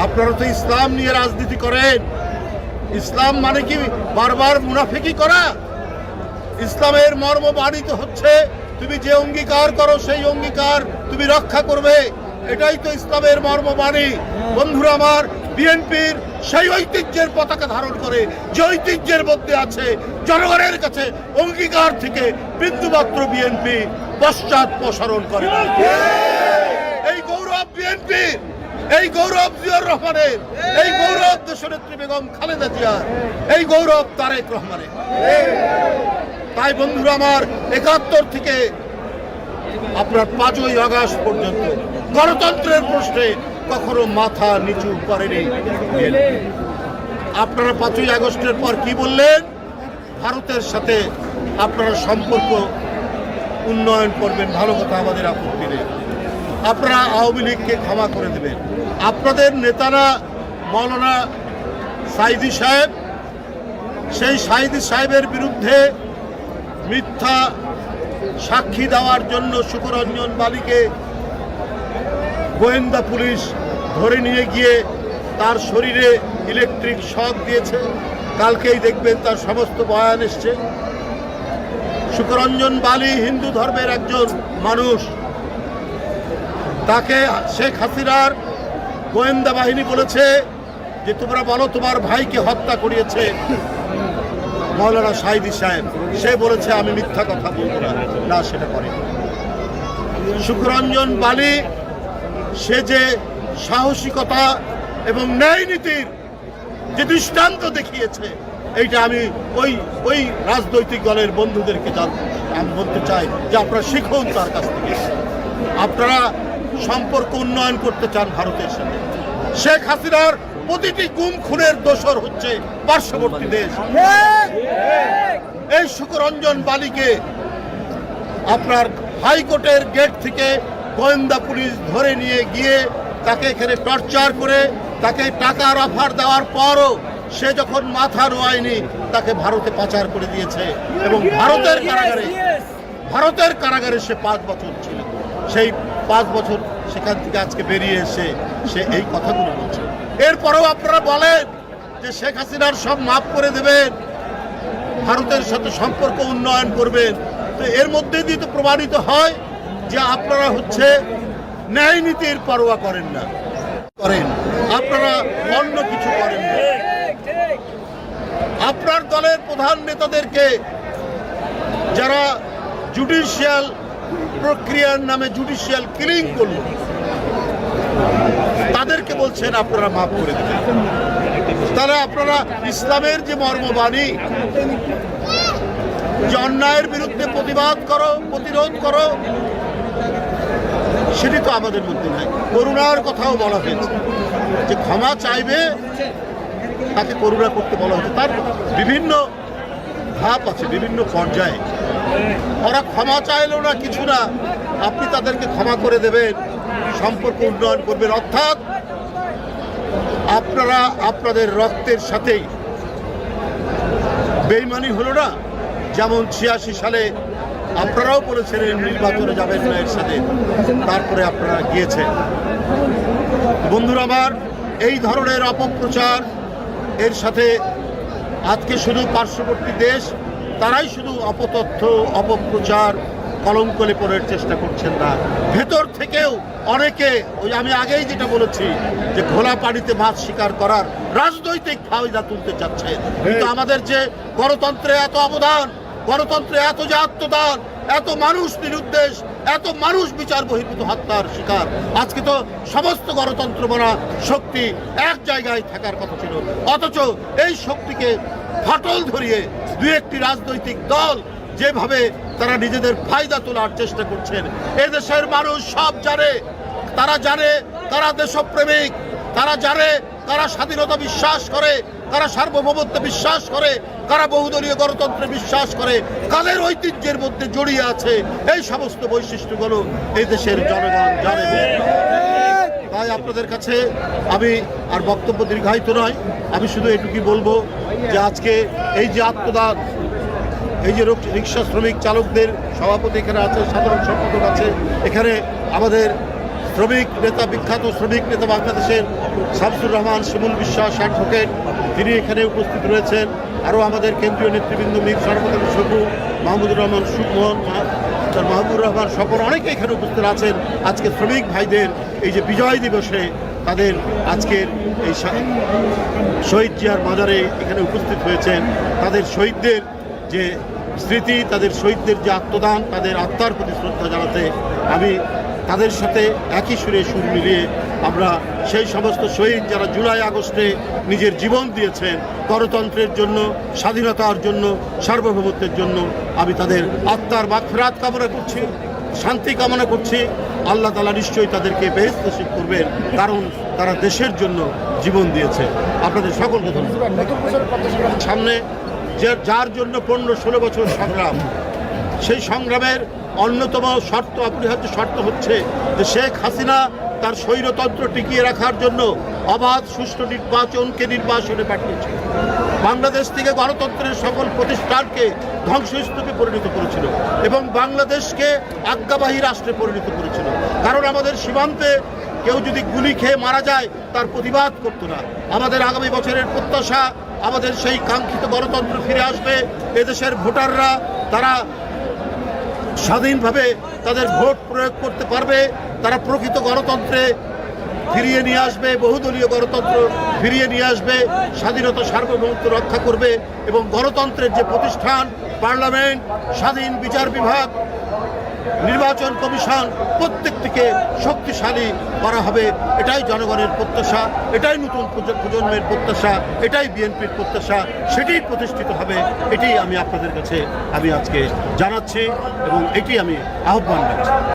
আপনারা তো ইসলাম নিয়ে রাজনীতি করেন। ইসলাম মানে কি বারবার মুনাফিকি করা? ইসলামের মর্ম বাণিত হচ্ছে তুমি যে অঙ্গীকার করো সেই অঙ্গীকার তুমি রক্ষা করবে, এটাই তো ইসলামের মর্মবাণী। বন্ধুরা আমার, বিএনপির সেই ঐতিহ্যের পতাকা ধারণ করে, যে ঐতিহ্যের মধ্যে আছে জনগণের কাছে অঙ্গীকার থেকে বিন্দুমাত্র বিএনপি পশ্চাৎপসরণ করে না। এই গৌরব বিএনপির, এই গৌরব জিয়াউর রহমানের, এই গৌরব দেশনেত্রী বেগম খালেদা জিয়ার, এই গৌরব তারেক রহমানের। তাই বন্ধুরা আমার, ৭১ থেকে আপনার ৫ই আগস্ট পর্যন্ত গণতন্ত্রের প্রশ্নে কখনো মাথা নিচু করেনি। আপনারা ৫ই আগস্টের পর কি বললেন? ভারতের সাথে আপনারা সম্পর্ক উন্নয়ন করবেন, ভালো কথা, আমাদের আপত্তি নেই। আপনারা আওয়ামী লীগকে ক্ষমা করে দেবেন। আপনাদের নেতারা মৌলানা সাইদি সাহেব, সেই সাইদি সাহেবের বিরুদ্ধে মিথ্যা সাক্ষী দেওয়ার জন্য শুকরঞ্জন বালিকে গোয়েন্দা পুলিশ ধরে নিয়ে গিয়ে তার শরীরে ইলেকট্রিক শক দিয়েছে। কালকেই দেখবেন তার সমস্ত বয়ান এসছে। শুকরঞ্জন বালি হিন্দু ধর্মের একজন মানুষ, তাকে শেখ হাসিনার গোয়েন্দা বাহিনী বলেছে যে তোমরা বলো তোমার ভাইকে হত্যা করিয়েছে মৌলানা সাইদি সাহেব। সে বলেছে আমি মিথ্যা কথা বলবো না, সেটা করে। শুকরঞ্জন বালি সে যে সাহসিকতা এবং ন্যায় নীতির যে দৃষ্টান্ত দেখিয়েছে, এইটা আমি ওই রাজনৈতিক দলের বন্ধুদেরকে আমি বলতে চাই যে আপনারা শিখুন তার কাছ থেকে। আপনারা সম্পর্ক উন্নয়ন করতে চান ভারতের সাথে। শেখ হাসিনার প্রতিটি গুম খুনের দোষর হচ্ছে পার্শ্ববর্তী দেশ। এই শুকরঞ্জন বালিকে আপনার হাইকোর্টের গেট থেকে গোয়েন্দা পুলিশ ধরে নিয়ে গিয়ে তাকে এখানে টর্চার করে তাকে টাকার অফার দেওয়ার পরও সে যখন মাথা নোয়ায়নি তাকে ভারতে পাচার করে দিয়েছে এবং ভারতের কারাগারে সে 5 বছর ছিল। সেই 5 বছর সেখান থেকে আজকে বেরিয়ে এসে সে এই কথাগুলো বলছে। এরপরেও আপনারা বলেন যে শেখ হাসিনার সব মাফ করে দেবেন, ভারতের সাথে সম্পর্ক উন্নয়ন করবেন। তো এর মধ্যে দিয়ে তো প্রমাণিত হয় যে আপনারা হচ্ছে ন্যায় নীতির পরোয়া করেন না, আপনারা অন্য কিছু করেন না। আপনার দলের প্রধান নেতাদেরকে যারা জুডিশিয়াল প্রক্রিয়ার নামে জুডিশিয়াল কিলিং করল, তাদেরকে বলছেন আপনারা মাফ করে দেবেন। তাহলে আপনারা ইসলামের যে মর্মবাণী যে অন্যায়ের বিরুদ্ধে প্রতিবাদ করো, প্রতিরোধ করো, সেটি তো আমাদের মধ্যে নাই। করুণার কথাও বলা হয়েছে যে ক্ষমা চাইবে তাকে করুণা করতে বলা হয়েছে। তার বিভিন্ন ধাপ আছে, বিভিন্ন পর্যায়ে। ওরা ক্ষমা চাইলেও না কিছু না, আপনি তাদেরকে ক্ষমা করে দেবেন, সম্পর্ক উন্নয়ন করবেন। অর্থাৎ আপনারা আপনাদের রক্তের সাথেই বেইমানি হলো না। যেমন 86 সালে আপনারাও বলেছিলেন নির্বাচনে যাবেন না এর সাথে, তারপরে আপনারা গিয়েছেন। বন্ধুরা আমার, এই ধরনের অপপ্রচার এর সাথে আজকে শুধু পার্শ্ববর্তী দেশ তারাই শুধু অপতথ্য অপপ্রচার কলঙ্ক লেপনের চেষ্টা করছেন না, ভেতর থেকেও অনেকে ওই আমি আগেই যেটা বলেছি যে ঘোলা পানিতে মাছ শিকার করার রাজনৈতিক ফায়দা তুলতে চাচ্ছেন। কিন্তু আমাদের যে গণতন্ত্রে এত অবদান, গণতন্ত্রে এত যে আত্মদান, এত মানুষ নিরুদ্দেশ, এত মানুষ বিচার বহির্ভূত হত্যার শিকার, আজকে তো সমস্ত গণতন্ত্র বনা শক্তি এক জায়গায় থাকার কথা ছিল, অথচ এই শক্তিকে ফাটল ধরিয়ে দুই একটি রাজনৈতিক দল যেভাবে তারা নিজেদের ফায়দা তোলার চেষ্টা করছেন, এদেশের মানুষ সব জানে। তারা জানে তারা দেশপ্রেমিক, তারা জানে তারা স্বাধীনতা বিশ্বাস করে, কারা সার্বভৌমত্বে বিশ্বাস করে, কারা বহুদলীয় গণতন্ত্রে বিশ্বাস করে, কাদের ঐতিহ্যের মধ্যে জড়িয়ে আছে। এই সমস্ত বৈশিষ্ট্যগুলো এই দেশের জনগণ জানে। তাই আপনাদের কাছে আমি আর বক্তব্য দীর্ঘায়িত নয়, আমি শুধু এটুকুই বলবো যে আজকে এই যে আত্মদান, এই যে রিক্সা শ্রমিক চালকদের সভাপতি এখানে আছে, সাধারণ সম্পাদক আছে, এখানে আমাদের শ্রমিক নেতা, বিখ্যাত শ্রমিক নেতা বাংলাদেশের শামসুর রহমান শিমুল বিশ্বাস অ্যাডভোকেট, তিনি এখানে উপস্থিত রয়েছেন। আরও আমাদের কেন্দ্রীয় নেতৃবৃন্দ মীর শরফত আলী শকু, মাহমুদুর রহমান সুকমোহন, মাহবুবুর রহমান সকল অনেকে এখানে উপস্থিত আছেন। আজকে শ্রমিক ভাইদের এই যে বিজয় দিবসে তাদের আজকের এই শহীদ জিয়ার মাজারে এখানে উপস্থিত হয়েছেন। তাদের শহীদদের যে স্মৃতি, তাদের শহীদদের যে আত্মদান, তাদের আত্মার প্রতি শ্রদ্ধা জানাতে আমি তাদের সাথে একই সুরে সুর মিলিয়ে আমরা সেই সমস্ত শহীদ যারা জুলাই আগস্টে নিজের জীবন দিয়েছেন গণতন্ত্রের জন্য, স্বাধীনতার জন্য, সার্বভৌমত্বের জন্য, আমি তাদের আত্মার মাগফিরাত কামনা করছি, শান্তি কামনা করছি। আল্লাহ তাআলা নিশ্চয়ই তাদেরকে বেহেশত নসিব করবেন, কারণ তারা দেশের জন্য জীবন দিয়েছে। আপনাদের সকলকে ধন্যবাদ। সামনে যার জন্য 15-16 বছর সংগ্রাম, সেই সংগ্রামের অন্যতম শর্ত, অপরিহার্য শর্ত হচ্ছে যে শেখ হাসিনা তার স্বৈরতন্ত্র টিকিয়ে রাখার জন্য অবাধ সুষ্ঠু নির্বাচনে পাঠিয়েছে। বাংলাদেশ থেকে গণতন্ত্রের সকল প্রতিষ্ঠানকে ধ্বংসস্তূপে পরিণত করেছিল এবং বাংলাদেশকে আজ্ঞাবাহী রাষ্ট্রে পরিণত করেছিল। কারণ আমাদের সীমান্তে কেউ যদি গুলি খেয়ে মারা যায় তার প্রতিবাদ করতো না। আমাদের আগামী বছরের প্রত্যাশা, আমাদের সেই কাঙ্ক্ষিত গণতন্ত্র ফিরে আসবে। এদেশের ভোটাররা তারা স্বাধীনভাবে তাদের ভোট প্রয়োগ করতে পারবে, তারা প্রকৃত গণতন্ত্রে ফিরিয়ে নিয়ে আসবে, বহুদলীয় গণতন্ত্র ফিরিয়ে নিয়ে আসবে, স্বাধীনতা সার্বভৌমত্ব রক্ষা করবে এবং গণতন্ত্রের যে প্রতিষ্ঠান, পার্লামেন্ট, স্বাধীন বিচার বিভাগ, নির্বাচন কমিশন, প্রত্যেকটিকে শক্তিশালী করা হবে। এটাই জনগণের প্রত্যাশা, এটাই নতুন প্রজন্মের প্রত্যাশা, এটাই বিএনপির প্রত্যাশা, সেটাই প্রতিষ্ঠিত হবে। এটি আমি আপনাদের কাছে আমি আজকে জানাচ্ছি এবং এটি আমি আহ্বান রাখছি।